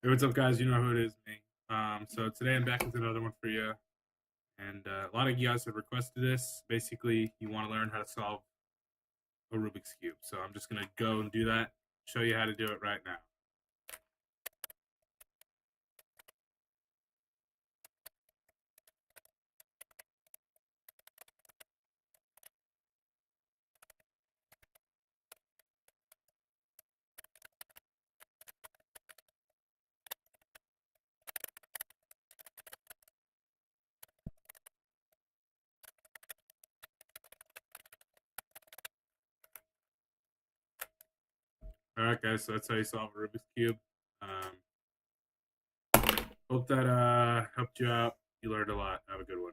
Hey, what's up, guys? You know who it is, me. So today I'm back with another one for you, and a lot of you guys have requested this. Basically, you want to learn how to solve a Rubik's cube. So I'm just gonna go and do that. Show you how to do it right now. All right, guys. So that's how you solve a Rubik's cube. Um, Hope that helped you out. You learned a lot. Have a good one.